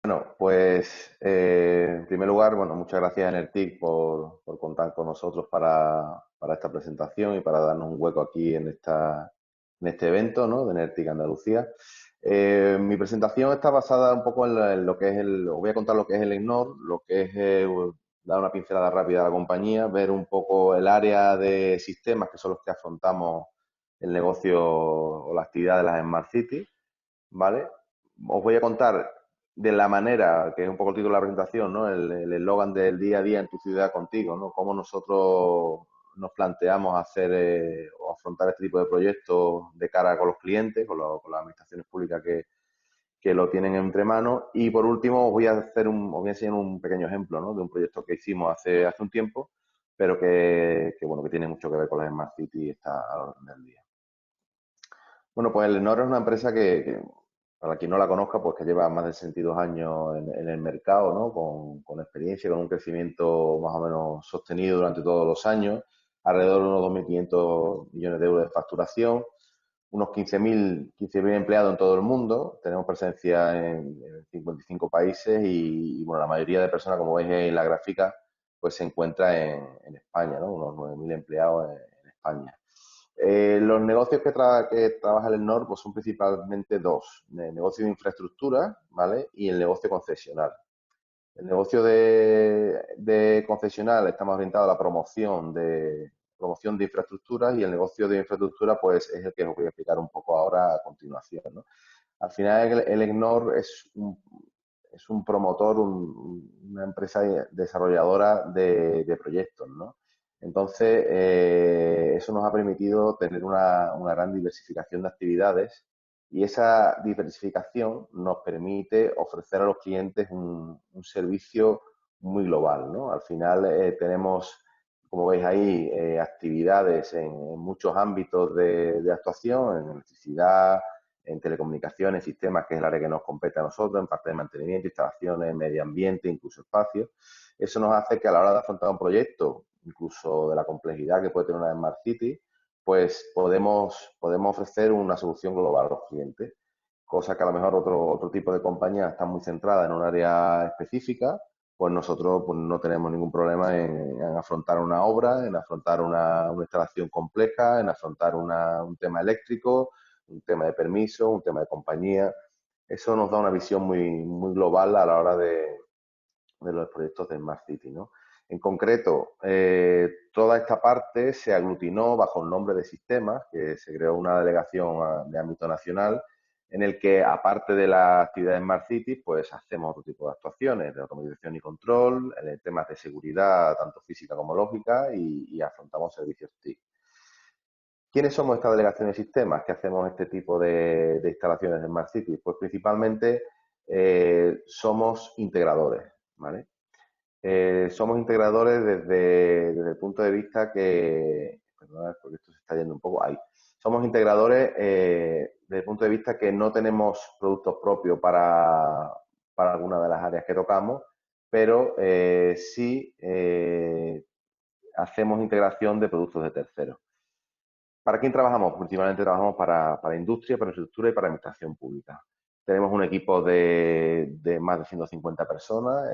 Bueno, pues en primer lugar, bueno, muchas gracias a Enertic por contar con nosotros para esta presentación y para darnos un hueco aquí en este evento, ¿no? De Enertic Andalucía. Mi presentación está basada un poco en lo que es os voy a contar lo que es el EGNOR, lo que es dar una pincelada rápida a la compañía, ver un poco el área de sistemas que son los que afrontamos el negocio o la actividad de las Smart Cities, ¿vale? Os voy a contar de la manera, que es un poco el título de la presentación, ¿no? El eslogan del día a día en tu ciudad contigo, ¿no? Cómo nosotros nos planteamos hacer o afrontar este tipo de proyectos de cara con los clientes, con las administraciones públicas que lo tienen entre manos. Y por último, os voy a enseñar un pequeño ejemplo, ¿no? De un proyecto que hicimos hace un tiempo, pero bueno, que tiene mucho que ver con las Smart City y está a la orden del día. Bueno, pues Elenor es una empresa para quien no la conozca, pues que lleva más de 62 años en el mercado, ¿no? Con experiencia, con un crecimiento más o menos sostenido durante todos los años, alrededor de unos 2.500 millones de euros de facturación, unos 15.000 empleados en todo el mundo, tenemos presencia en 55 países bueno, la mayoría de personas, como veis en la gráfica, pues se encuentra en España, ¿no? Unos 9.000 empleados en España. Los negocios que trabaja el NOR pues son principalmente dos: el negocio de infraestructura, ¿vale? Y el negocio concesional. El negocio de concesional estamos orientados a la promoción de infraestructuras, y el negocio de infraestructura pues es el que os voy a explicar un poco ahora a continuación, ¿no? Al final el EGNOR es un promotor, una empresa desarrolladora de proyectos, ¿no? Entonces, eso nos ha permitido tener una gran diversificación de actividades, y esa diversificación nos permite ofrecer a los clientes un servicio muy global, ¿no? Al final tenemos, como veis ahí, actividades en muchos ámbitos de actuación, en electricidad, en telecomunicaciones, sistemas, que es el área que nos compete a nosotros, en parte de mantenimiento, instalaciones, medio ambiente, incluso espacio. Eso nos hace que a la hora de afrontar un proyecto, incluso de la complejidad que puede tener una Smart City, pues podemos ofrecer una solución global a los clientes, cosa que a lo mejor otro tipo de compañía está muy centrada en un área específica. Pues nosotros pues, no tenemos ningún problema en afrontar una obra, en afrontar una instalación compleja, en afrontar un tema eléctrico, un tema de permiso, un tema de compañía. Eso nos da una visión muy global a la hora de los proyectos de Smart City, ¿no? En concreto, toda esta parte se aglutinó bajo el nombre de sistemas, que se creó una delegación de ámbito nacional, en el que, aparte de la actividad de Smart City, pues hacemos otro tipo de actuaciones de automatización y control, temas de seguridad, tanto física como lógica, y afrontamos servicios TIC. ¿Quiénes somos esta delegación de sistemas que hacemos este tipo de instalaciones de Smart City? Pues principalmente somos integradores, ¿vale? Somos integradores desde el punto de vista que, perdón, porque esto se está yendo un poco ahí. Somos integradores desde el punto de vista que no tenemos productos propios para alguna de las áreas que tocamos, pero sí hacemos integración de productos de terceros. ¿Para quién trabajamos? Principalmente trabajamos para industria, para infraestructura y para administración pública. Tenemos un equipo de más de 150 personas,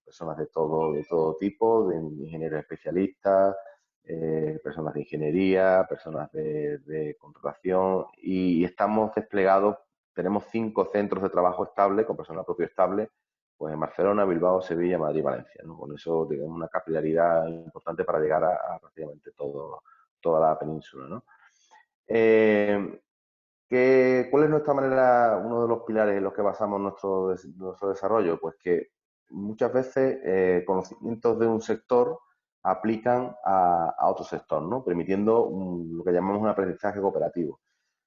personas de todo tipo, de ingenieros especialistas, personas de ingeniería, personas de contratación, y estamos desplegados. Tenemos 5 centros de trabajo estable, con personal propio estable, pues en Barcelona, Bilbao, Sevilla, Madrid y Valencia, ¿no? Con eso tenemos una capilaridad importante para llegar a prácticamente toda la península, ¿no? Eh, ¿Cuál es nuestra manera, uno de los pilares en los que basamos nuestro desarrollo? Pues que muchas veces conocimientos de un sector aplican a otro sector, ¿no? Permitiendo lo que llamamos un aprendizaje cooperativo.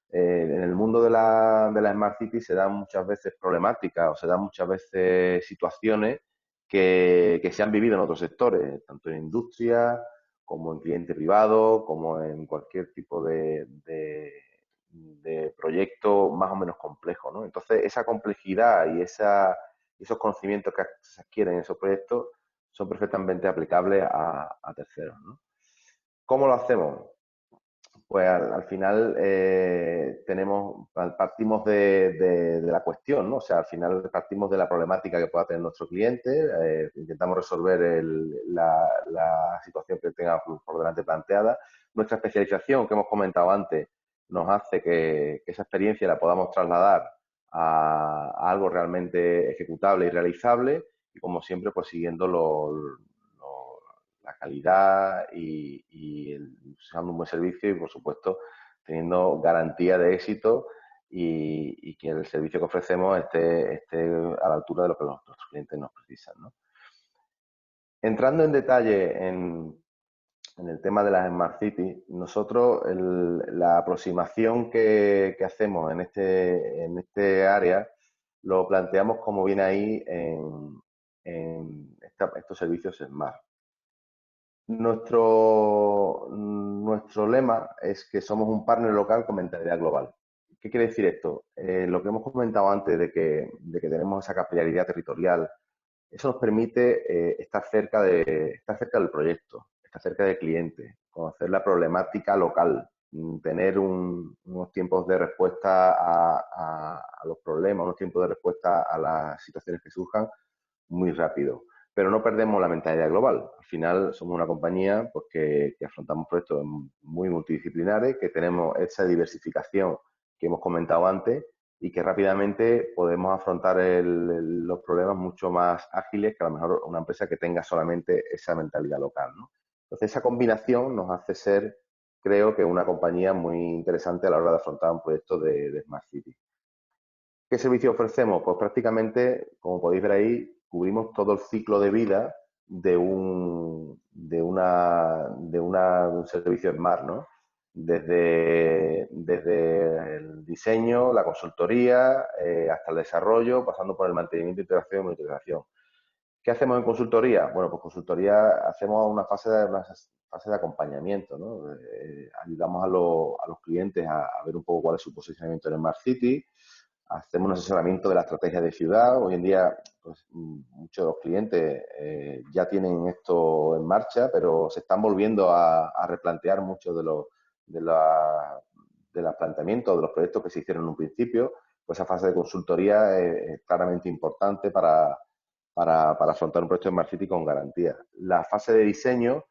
En el mundo de la Smart City se dan muchas veces problemáticas, o se dan muchas veces situaciones que se han vivido en otros sectores, tanto en industria como en cliente privado, como en cualquier tipo de proyecto más o menos complejo, ¿no? Entonces, esa complejidad y esos conocimientos que se adquieren en esos proyectos son perfectamente aplicables a terceros, ¿no? ¿Cómo lo hacemos? Pues al final partimos de la cuestión, ¿no? O sea, al final partimos de la problemática que pueda tener nuestro cliente, intentamos resolver la situación que tenga por delante planteada. Nuestra especialización, que hemos comentado antes, nos hace que esa experiencia la podamos trasladar a algo realmente ejecutable y realizable, y como siempre, pues siguiendo la calidad usando un buen servicio y, por supuesto, teniendo garantía de éxito y que el servicio que ofrecemos esté a la altura de lo que nuestros clientes nos precisan, ¿no? Entrando en detalle en el tema de las Smart Cities, nosotros la aproximación que hacemos en este área lo planteamos como viene ahí en estos servicios Smart. Nuestro lema es que somos un partner local con mentalidad global. ¿Qué quiere decir esto? Lo que hemos comentado antes de que tenemos esa capilaridad territorial, eso nos permite estar cerca del proyecto, estar cerca del cliente, conocer la problemática local, tener unos tiempos de respuesta a los problemas, unos tiempos de respuesta a las situaciones que surjan muy rápido. Pero no perdemos la mentalidad global. Al final somos una compañía pues, que afrontamos proyectos muy multidisciplinares, que tenemos esa diversificación que hemos comentado antes y que rápidamente podemos afrontar los problemas mucho más ágiles que a lo mejor una empresa que tenga solamente esa mentalidad local, ¿no? Entonces, esa combinación nos hace ser, creo que, una compañía muy interesante a la hora de afrontar un proyecto de Smart City. ¿Qué servicio ofrecemos? Pues prácticamente, como podéis ver ahí, cubrimos todo el ciclo de vida de un servicio Smart, ¿no? Desde el diseño, la consultoría, hasta el desarrollo, pasando por el mantenimiento, integración y monitorización. ¿Qué hacemos en consultoría? Bueno, pues consultoría hacemos una fase de acompañamiento, ¿no? Ayudamos a los clientes a ver un poco cuál es su posicionamiento en el Smart City, hacemos un asesoramiento de la estrategia de ciudad. Hoy en día, pues, muchos de los clientes ya tienen esto en marcha, pero se están volviendo a replantear muchos de, la, de los planteamientos, de los proyectos que se hicieron en un principio. Pues esa fase de consultoría es claramente importante para afrontar un proyecto en Smart City con garantía. La fase de diseño,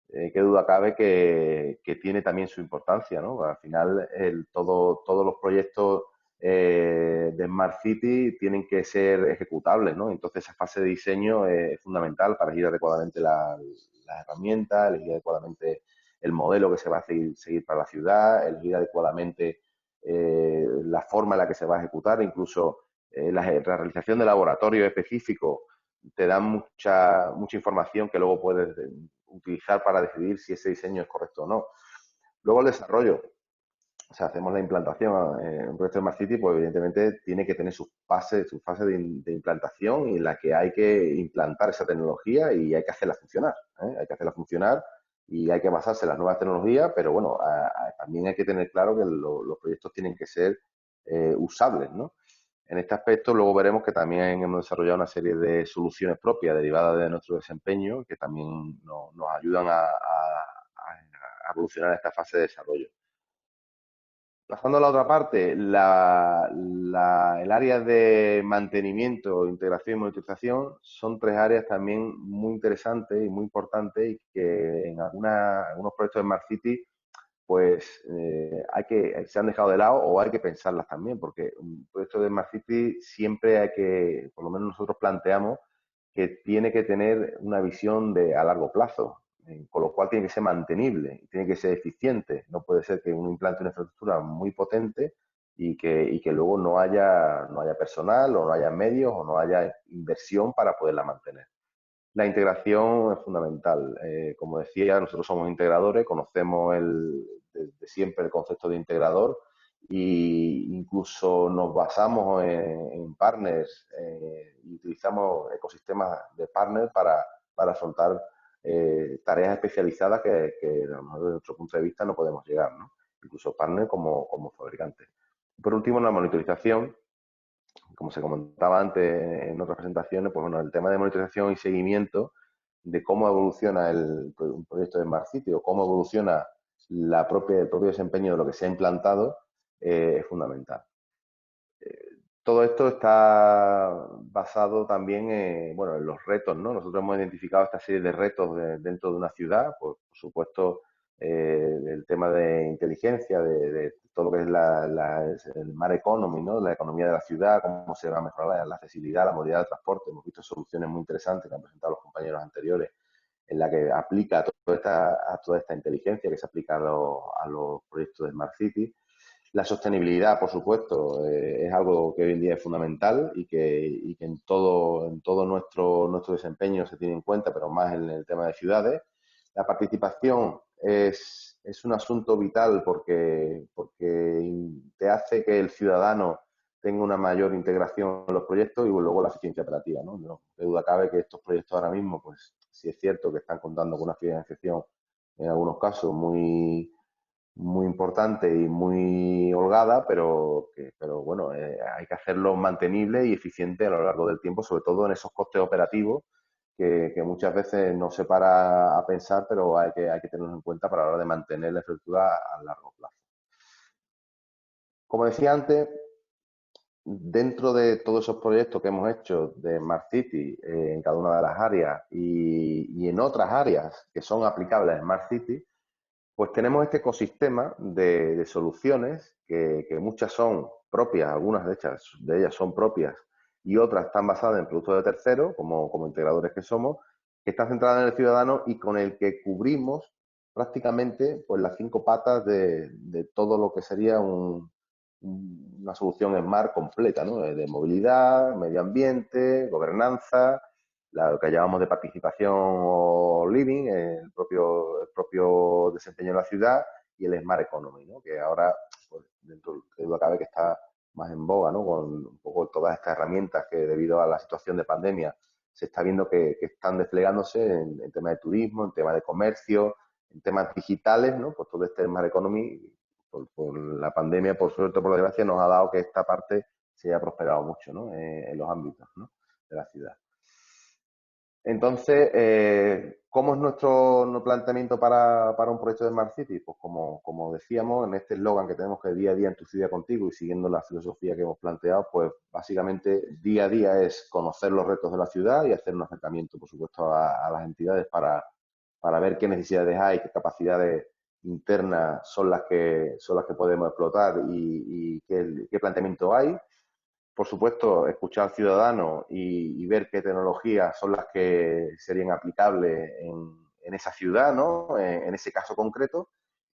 qué duda cabe que tiene también su importancia, ¿no? Al final, todos los proyectos de Smart City tienen que ser ejecutables, ¿no? Entonces, esa fase de diseño es fundamental para elegir adecuadamente las herramientas, elegir adecuadamente el modelo que se va a seguir para la ciudad, elegir adecuadamente la forma en la que se va a ejecutar, incluso la realización de laboratorios específicos te dan mucha información que luego puedes utilizar para decidir si ese diseño es correcto o no. Luego el desarrollo. O sea, hacemos la implantación en un proyecto de Smart City, pues evidentemente tiene que tener su fase de implantación en la que hay que implantar esa tecnología y hay que hacerla funcionar, ¿eh? Hay que hacerla funcionar y hay que basarse en las nuevas tecnologías, pero bueno, también hay que tener claro que los proyectos tienen que ser usables, ¿no? En este aspecto, luego veremos que también hemos desarrollado una serie de soluciones propias derivadas de nuestro desempeño que también nos ayudan a evolucionar esta fase de desarrollo. Pasando a la otra parte, el área de mantenimiento, integración y monitorización son tres áreas también muy interesantes y muy importantes y que en algunos proyectos de Smart City pues se han dejado de lado o hay que pensarlas también, porque un proyecto de Smart City siempre hay que, por lo menos nosotros planteamos, que tiene que tener una visión a largo plazo, con lo cual tiene que ser mantenible, tiene que ser eficiente. No puede ser que uno implante una infraestructura muy potente y que luego no haya personal o no haya medios o no haya inversión para poderla mantener. La integración es fundamental. Como decía, nosotros somos integradores, conocemos desde siempre el concepto de integrador e incluso nos basamos en partners y utilizamos ecosistemas de partners para afrontar tareas especializadas que a lo mejor desde nuestro punto de vista no podemos llegar, ¿no? Incluso partners como fabricantes. Por último, la monitorización, como se comentaba antes en otras presentaciones, pues bueno, el tema de monitorización y seguimiento de cómo evoluciona un proyecto de Smart City o cómo evoluciona el propio desempeño de lo que se ha implantado es fundamental. Todo esto está basado también bueno, en los retos, ¿no? Nosotros hemos identificado esta serie de retos dentro de una ciudad, pues, por supuesto, el tema de inteligencia, de todo lo que es el mar economy, ¿no? La economía de la ciudad, cómo se va a mejorar la accesibilidad, la movilidad del transporte. Hemos visto soluciones muy interesantes que han presentado los compañeros anteriores en la que aplica a toda esta inteligencia que se aplica a los proyectos de Smart City. La sostenibilidad, por supuesto, es algo que hoy en día es fundamental y que en todo nuestro desempeño se tiene en cuenta, pero más en el tema de ciudades. La participación es un asunto vital porque te hace que el ciudadano tenga una mayor integración en los proyectos y luego la eficiencia operativa, ¿no? No de duda cabe que estos proyectos ahora mismo, pues sí es cierto que están contando con una financiación en algunos casos muy importante y muy holgada, pero bueno, hay que hacerlo mantenible y eficiente a lo largo del tiempo, sobre todo en esos costes operativos que muchas veces no se para a pensar, pero hay que tenerlos en cuenta para la hora de mantener la estructura a largo plazo. Como decía antes, dentro de todos esos proyectos que hemos hecho de Smart City en cada una de las áreas y en otras áreas que son aplicables a Smart City, pues tenemos este ecosistema de soluciones que muchas son propias, algunas de ellas son propias y otras están basadas en productos de terceros, como integradores que somos, que están centradas en el ciudadano y con el que cubrimos prácticamente pues, las 5 patas de todo lo que sería una solución Smart completa, ¿no? De movilidad, medio ambiente, gobernanza, lo que llamamos de participación o living, el propio desempeño de la ciudad y el Smart Economy, ¿no? Que ahora, pues, dentro de lo que cabe, que está más en boga, ¿no? Con un poco todas estas herramientas que debido a la situación de pandemia se está viendo que están desplegándose en temas de turismo, en temas de comercio, en temas digitales, ¿no? Pues todo este Smart Economy, por la pandemia, por suerte, por desgracia, nos ha dado que esta parte se haya prosperado mucho, ¿no? En los ámbitos, ¿no? De la ciudad. Entonces, ¿cómo es nuestro planteamiento para un proyecto de Smart City? Pues como decíamos, en este eslogan que tenemos que día a día en tu ciudad contigo y siguiendo la filosofía que hemos planteado, pues básicamente día a día es conocer los retos de la ciudad y hacer un acercamiento, por supuesto, a las entidades para ver qué necesidades hay, qué capacidades internas son las que podemos explotar y qué planteamiento hay. Por supuesto, escuchar al ciudadano y ver qué tecnologías son las que serían aplicables en esa ciudad, ¿no? En ese caso concreto.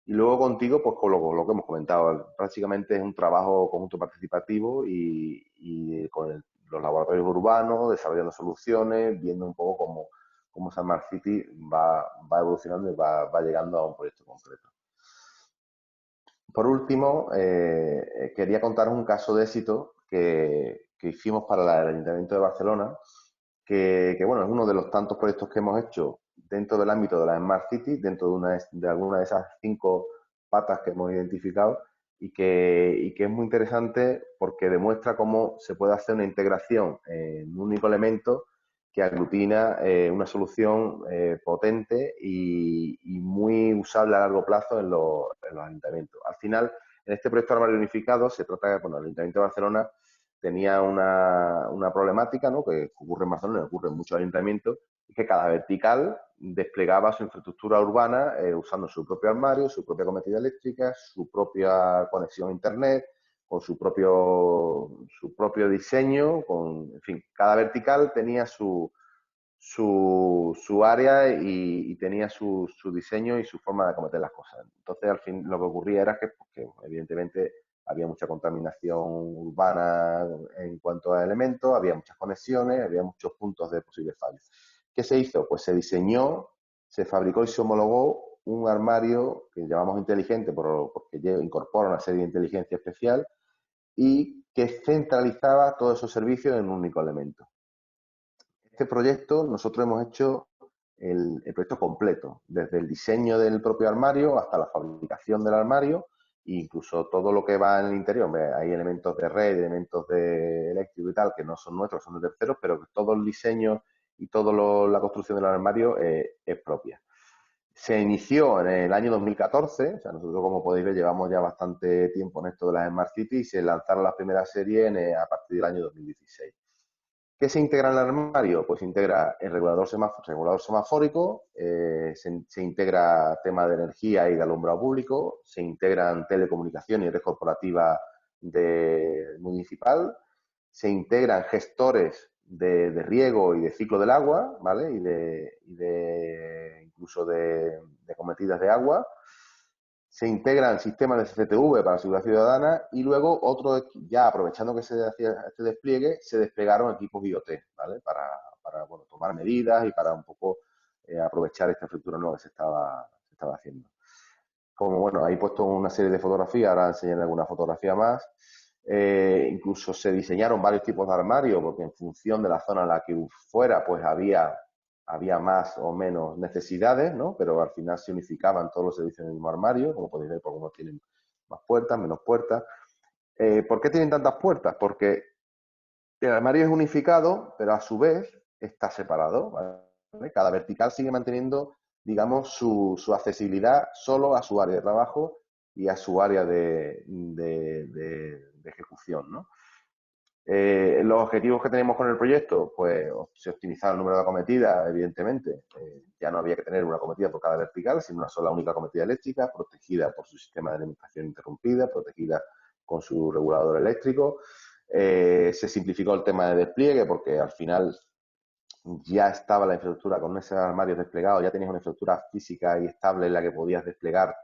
Y luego contigo, pues con lo que hemos comentado, prácticamente es un trabajo conjunto participativo y con los laboratorios urbanos, desarrollando soluciones, viendo un poco cómo Smart City va evolucionando y va llegando a un proyecto concreto. Por último, quería contaros un caso de éxito que hicimos para el Ayuntamiento de Barcelona, bueno, es uno de los tantos proyectos que hemos hecho dentro del ámbito de la Smart City, dentro de alguna de esas 5 patas que hemos identificado y que es muy interesante porque demuestra cómo se puede hacer una integración en un único elemento que aglutina una solución potente y muy usable a largo plazo en los ayuntamientos. Al final, en este proyecto de armario unificado se trata de, bueno, el Ayuntamiento de Barcelona tenía una problemática, ¿no? Que ocurre en Barcelona, ocurre en muchos ayuntamientos, y que cada vertical desplegaba su infraestructura urbana usando su propio armario, su propia cometida eléctrica, su propia conexión a Internet, con su propio diseño, en fin, cada vertical tenía su área y tenía su diseño y su forma de acometer las cosas. Entonces, al fin, lo que ocurría era que evidentemente, había mucha contaminación urbana en cuanto a elementos, había muchas conexiones, había muchos puntos de posibles fallos. ¿Qué se hizo? Pues se diseñó, se fabricó y se homologó un armario que llamamos inteligente porque incorpora una serie de inteligencia especial y que centralizaba todos esos servicios en un único elemento. Este proyecto nosotros hemos hecho el proyecto completo, desde el diseño del propio armario hasta la fabricación del armario e incluso todo lo que va en el interior. Hay elementos de red, elementos de eléctrico y tal que no son nuestros, son de terceros, pero que todo el diseño y toda la construcción del armario es propia. Se inició en el año 2014, o sea, nosotros como podéis ver llevamos ya bastante tiempo en esto de las Smart Cities y se lanzaron las primeras series a partir del año 2016. ¿Qué se integra en el armario? Pues se integra el regulador semafórico, se integra tema de energía y de alumbrado público, se integran telecomunicaciones y red corporativa municipal, se integran gestores de riego y de ciclo del agua, ¿vale? Incluso de cometidas de agua. Se integran sistemas de CCTV para la seguridad ciudadana y luego ya aprovechando que se hacía este despliegue, se desplegaron equipos IoT, ¿vale? Para bueno, tomar medidas y para un poco aprovechar esta estructura nueva que se estaba haciendo. Como bueno, ahí he puesto una serie de fotografías, ahora enseñaré alguna fotografía más. Incluso se diseñaron varios tipos de armarios, porque en función de la zona en la que fuera, pues había más o menos necesidades, ¿no? Pero al final se unificaban todos los servicios en el mismo armario, como podéis ver, porque unos tienen más puertas, menos puertas. ¿Por qué tienen tantas puertas? Porque el armario es unificado, pero a su vez está separado, ¿vale? Cada vertical sigue manteniendo, digamos, su accesibilidad solo a su área de trabajo y a su área de ejecución, ¿no? Los objetivos que tenemos con el proyecto, pues se optimizaba el número de acometidas, evidentemente. Ya no había que tener una acometida por cada vertical, sino una sola única acometida eléctrica, protegida por su sistema de alimentación interrumpida, protegida con su regulador eléctrico. Se simplificó el tema de despliegue porque al final ya estaba la infraestructura con esos armarios desplegados, ya tenías una infraestructura física y estable en la que podías desplegar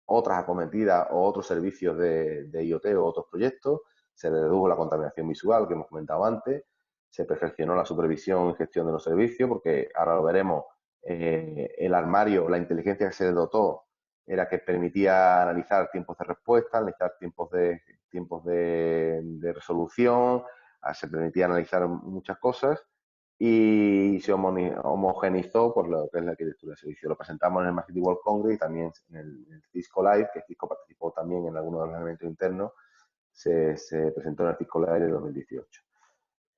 otras acometidas o otros servicios de IoT o otros proyectos. Se redujo la contaminación visual que hemos comentado antes, se perfeccionó la supervisión y gestión de los servicios, porque ahora lo veremos, el armario, la inteligencia que se le dotó era que permitía analizar tiempos de respuesta, analizar tiempos de resolución, se permitía analizar muchas cosas y se homogeneizó por lo que es la arquitectura de servicio. Lo presentamos en el Smart City World Congress y también en el Cisco Live, que Cisco participó también en algunos de los elementos internos, se presentó en el Cisco Live de 2018.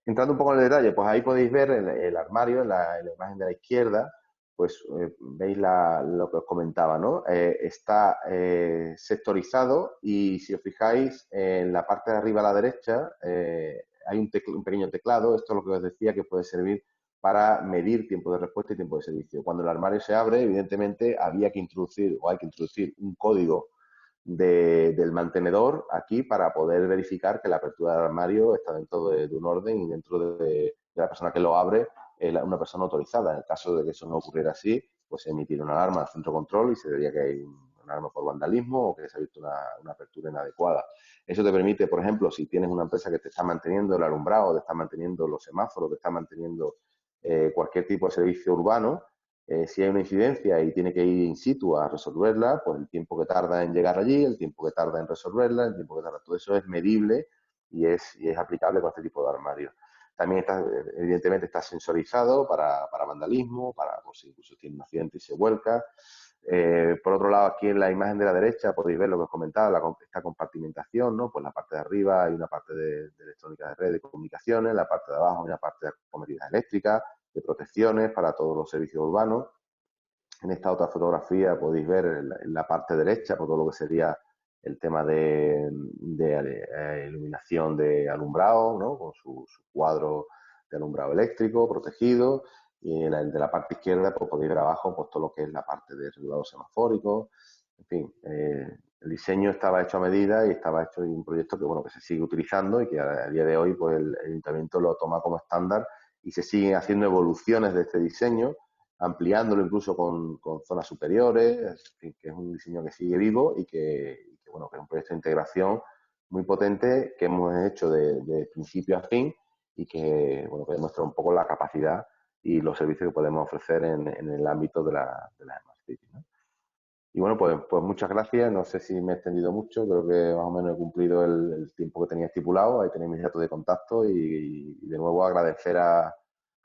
Entrando un poco en el detalle, pues ahí podéis ver el armario, en la imagen de la izquierda, pues veis lo que os comentaba, ¿no? Está sectorizado y si os fijáis en la parte de arriba a la derecha hay un pequeño teclado, esto es lo que os decía que puede servir para medir tiempo de respuesta y tiempo de servicio. Cuando el armario se abre, evidentemente había que introducir o hay que introducir un código del mantenedor aquí para poder verificar que la apertura del armario está dentro de un orden y dentro de la persona que lo abre es una persona autorizada. En el caso de que eso no ocurriera así, pues se emitirá una alarma al centro control y se diría que hay una alarma por vandalismo o que se ha visto una apertura inadecuada. Eso te permite, por ejemplo, si tienes una empresa que te está manteniendo el alumbrado, te está manteniendo los semáforos, te está manteniendo cualquier tipo de servicio urbano, si hay una incidencia y tiene que ir in situ a resolverla, pues el tiempo que tarda en llegar allí, el tiempo que tarda en resolverla, el tiempo que tarda, todo eso es medible y es aplicable con este tipo de armarios. También está, evidentemente, está sensorizado para vandalismo, para por si incluso tiene un accidente y se vuelca. Por otro lado, aquí en la imagen de la derecha podéis ver lo que os comentaba, esta compartimentación, ¿no? Pues la parte de arriba hay una parte de electrónica de red de comunicaciones, la parte de abajo hay una parte de cometidas eléctricas, de protecciones para todos los servicios urbanos. En esta otra fotografía podéis ver en la parte derecha por todo lo que sería el tema de iluminación de alumbrado, ¿no? Con su cuadro de alumbrado eléctrico protegido. Y en el de la parte izquierda pues podéis ver abajo pues todo lo que es la parte de regulador semafórico. En fin, el diseño estaba hecho a medida y estaba hecho en un proyecto que, bueno, que se sigue utilizando y que a día de hoy pues el ayuntamiento lo toma como estándar y se siguen haciendo evoluciones de este diseño, ampliándolo incluso con zonas superiores, en fin, que es un diseño que sigue vivo y que, bueno, que es un proyecto de integración muy potente que hemos hecho de principio a fin y que, bueno, que demuestra un poco la capacidad y los servicios que podemos ofrecer en el ámbito de la Smart City, ¿no? Y bueno, pues muchas gracias. No sé si me he extendido mucho, creo que más o menos he cumplido el tiempo que tenía estipulado. Ahí tenéis mis datos de contacto y de nuevo agradecer a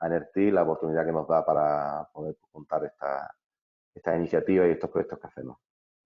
NERTI la oportunidad que nos da para poder contar esta iniciativa y estos proyectos que hacemos.